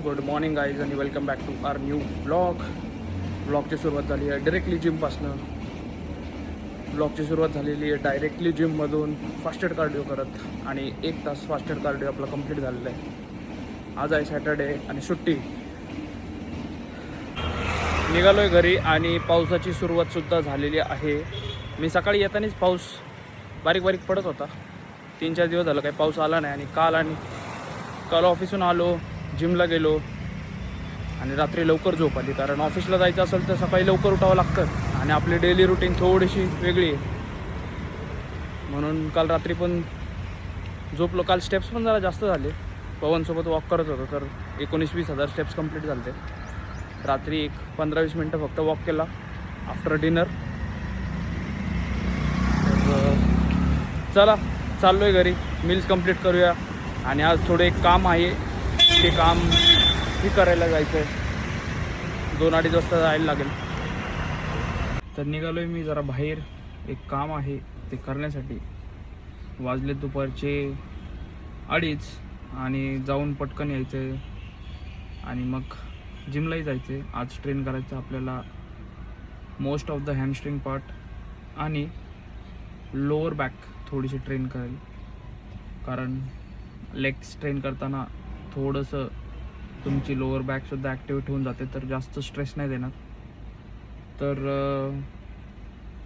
Good morning guys आणि welcome back to our new ब्लॉगची सुरुवात झाली आहे डायरेक्टली जिमपासनं. ब्लॉगची सुरुवात झालेली आहे डायरेक्टली जिममधून फास्टेड कार्डिओ करत आणि 1 तास फास्टेड कार्डिओ आपला कंप्लीट झालेला आहे. आज आहे सॅटर्डे आणि सुट्टी. निघालो आहे घरी आणि पावसाची सुरुवातसुद्धा झालेली आहे. मी सकाळी येतानाच पाऊस बारीक बारीक पडत होता. 3-4 दिवस झालं काही पाऊस आला नाही आणि काल ऑफिसून आलो, जिमला गेलो आणि रात्री लवकर झोप आली. कारण ऑफिसला जायचं असेल तर सकाळी लवकर उठावं लागतं आणि आपली डेली रुटीन थोडीशी वेगळी आहे. म्हणून काल रात्री पण झोपलो. काल स्टेप्स पण जरा जास्त झाले. पवनसोबत वॉक करत होतो तर 19-20 हजार स्टेप्स कंप्लीट झाले. रात्री एक 15-20 मिनटं फक्त वॉक केला आफ्टर डिनर. चला चाललो आहे घरी, मील्स कंप्लीट करूया. आणि आज थोडं एक काम आहे, ते काम ही करायला जायचं आहे. 2-2:30 वाजता जायला लागेल. तर निघालो आहे मी जरा बाहेर. एक काम आहे ते करण्यासाठी. वाजले दुपारचे 2:30 आणि जाऊन पटकन यायचं आहे आणि मग जिमलाही जायचं आहे. आज ट्रेन करायचं आपल्याला most of the hamstring part आणि लोअर बॅक थोडीशी ट्रेन करेल. कारण लेग्स ट्रेन करताना थोडंसं तुमची लोअर बॅकसुद्धा ॲक्टिवेट होऊन जाते, तर जास्त स्ट्रेस नाही देणार. तर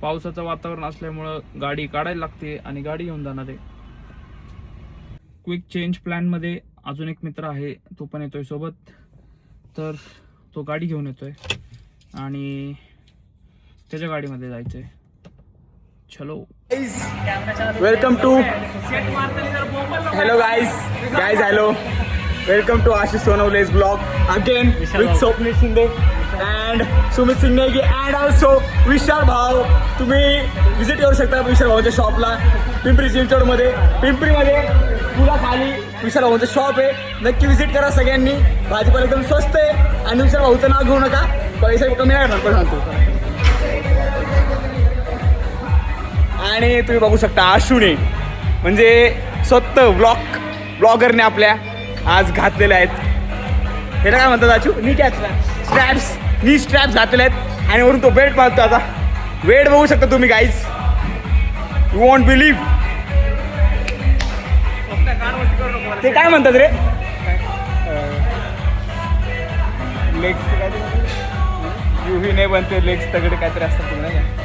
पावसाचं वातावरण असल्यामुळं गाडी काढायला लागते आणि गाडी घेऊन जाणार आहे. क्विक चेंज प्लॅनमध्ये अजून एक मित्र आहे, तो पण येतोय सोबत. तर तो गाडी घेऊन येतोय आणि त्याच्या गाडीमध्ये जायचं आहे. चलो welcome to hello guys hello welcome to Ashish Sonawale's vlog again with Swapnil Shinde and Sumit Singnegi and also विशाल भाऊ. तुम्ही विजिट करू शकता विशाल भाऊच्या शॉपला पिंपरी चिंचवडमध्ये. पिंपरीमध्ये पुला खाली विशाल भाऊचं शॉप आहे. नक्की विजिट करा सगळ्यांनी. भाजीपाला एकदम स्वस्त आहे आणि विशाल भाऊचं नाव घेऊ नका, पैसे कमी नाही करणार पण सांगतो. आणि तुम्ही बघू शकता आशूने म्हणजे स्वतः ब्लॉगरने आपल्या आज घातलेले आहेत. हे काय म्हणतात आशू, नी कॅच स्ट्रॅप्स घातलेले आहेत आणि वरून तो बेल्ट मारतो. आता वेट बघू शकता तुम्ही गाईज, यू वॉन्ट बिलीव्ह. ते काय म्हणतात रे, लेग्स युही नाही बनते, लेग्स तगडे काहीतरी असतात तुम्ही नाही का.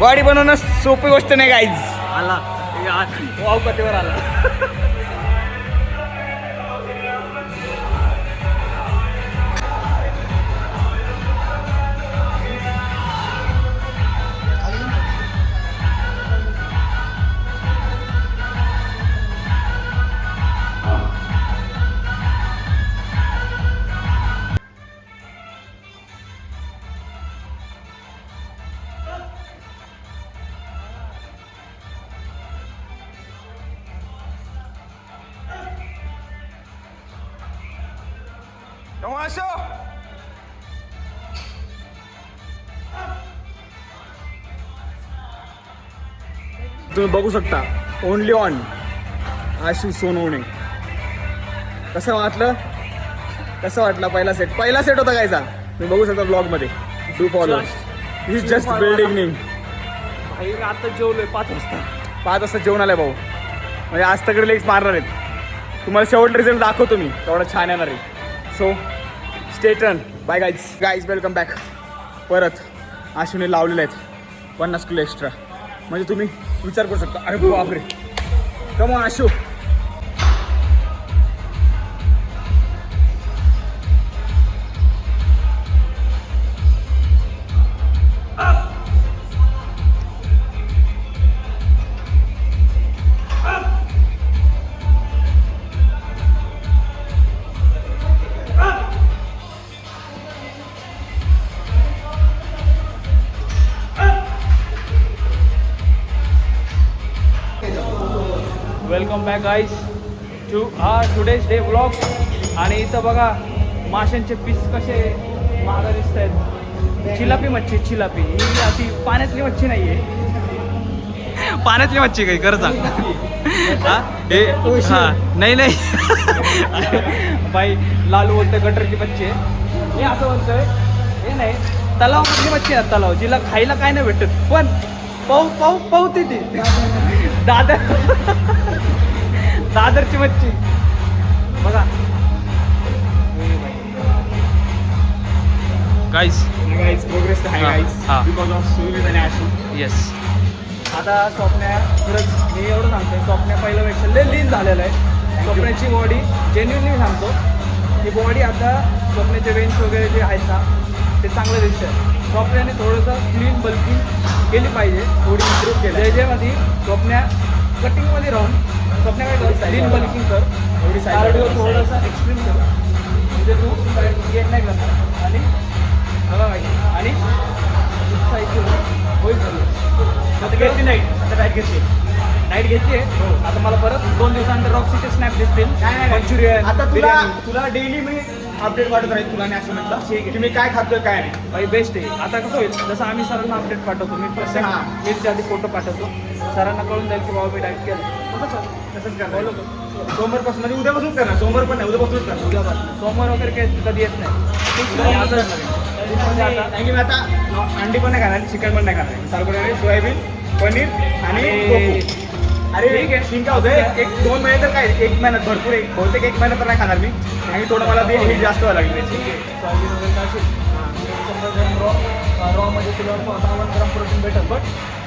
बॉडी बनवणं सोपी गोष्ट नाही गाईज. आला वाव कथेवर आला. तुम्ही बघू शकता ओनली ऑन आशू सोनवणे. कसं वाटलं पहिला सेट होता कायचा. तुम्ही बघू शकता ब्लॉगमध्ये. Do follow. Is just building. आता जेवलोय 5 वाजता जेवण आलाय भाऊ. म्हणजे आज तकडे लेग्स मारणार आहेत. तुम्हाला शेवट रिझल्ट दाखवतो मी तेवढा छान येणार आहे. सो स्टे टर्न. Bye guys welcome back. परत आशूने लावलेले आहेत 50 किलो एक्स्ट्रा. म्हणजे तुम्ही विचार करू शकता, अरे बापरे. Come on Ashu. Welcome back guys to today's day blog. आणि इथं बघा माशांचे पीस कसे महाग दिसत आहेत. चिलापी मच्छी, चिलापी ही अशी पाण्यातली मच्छी नाही आहे. पाण्यातली मच्छी काही खरं सांग. हा हे हा नाही भाई लालू बोलतोय गटरची मच्छी आहे. हे असं बोलतोय हे नाही तलाव मधली मच्छी आहे. तलाव जिला खायला काय नाही भेटत पण पावते ती दादरची मच्छी बघा. गाईस प्रोग्रेस आहे हा. बिकॉज ऑफ सुमित आणि आशू. येस आता स्वप्न्या खरंच मी एवढं सांगतोय स्वप्न्या पहिल्यापेक्षा लय लीन झालेलं आहे. स्वप्न्याची बॉडी जेन्युनली सांगतो ही बॉडी आता स्वप्न्याचे वेन्स वगैरे जे आहेत ना ते चांगलं दिसतं. स्वप्न्याने थोडंसं क्लीन बल्किंग केली पाहिजे थोडी इम्प्रूव्ह केलं त्याच्यामध्ये. स्वप्न्या कटिंगमध्ये राहून स्वप्न्या काय कर क्लीन बल्किंग कर थोडी कार्डिओ थोडंसं एक्स्ट्रीम कर म्हणजे तू गेट नाही करणार आणि बघा माहिती आणि होईल आता घेतली नाईट आता नाईट घेतली आता मला परत 2 दिवसानंतर रॉक्सीचे स्नॅप दिसतील. मंचुरियन आता बिर्याणी. तुला डेली मी अपडेट पाठवत राहील तुला आणि असं म्हटलं ठीक आहे. की मी काय खातोय काय नाही. भाई बेस्ट आहे. आता कसं होईल जसं आम्ही सरांना अपडेट पाठवतो मी हां. मीच्या आधी फोटो पाठवतो सरांना कळून जाईल की बाबा मी डाएट केलं तसंच करणार सोमवारपासून म्हणजे उद्यापासूनच करणार. सोमवार पण नाही उद्यापासूनच करणार. उद्यापासून सोमवार वगैरे काही कधी येत नाही. असं कारण की मी आता अंडी पण नाही खाणार चिकन पण नाही खाणार. सारखं सोयाबीन पनीर आणि टोफू. अरे ठीक आहे. शिंका होतंय 1-2 महिने तर काय 1 महिन्यात भरपूर बहुतेक 1 महिना तर नाही खाणार मी. आणि थोडं मला ते हे जास्त व्हायला लागले. सोयाबीन वगैरे टाकशील 100 ग्रॅम रॉमध्ये तुला 52 ग्राम प्रोटीन भेटत बट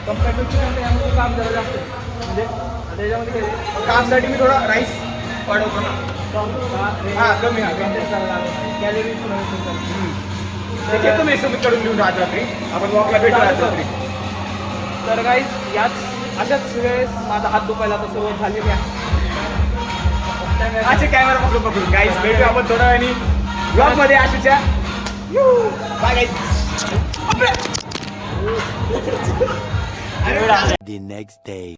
कम्पेअर टू चिकन यामध्ये काम जरा जास्त आहे. म्हणजे त्याच्यामध्ये काय कापसाठी मी थोडा राईस वाढवतो ना. हां कमी कॅलरीज ते घेतो मी सुमित कडून घेऊन आज रात्री आपण वॉकला भेटू आज रात्री. तर गाईज याच अशाच वेळेस माझा हात दुखायला आता सुरुवात झालेली आहे. अच्छा कॅमेरा पकडून गाईस भेटू आपण थोड्या वेळाने ब्लॉगमध्ये आशूच्या. Bye guys. The next day.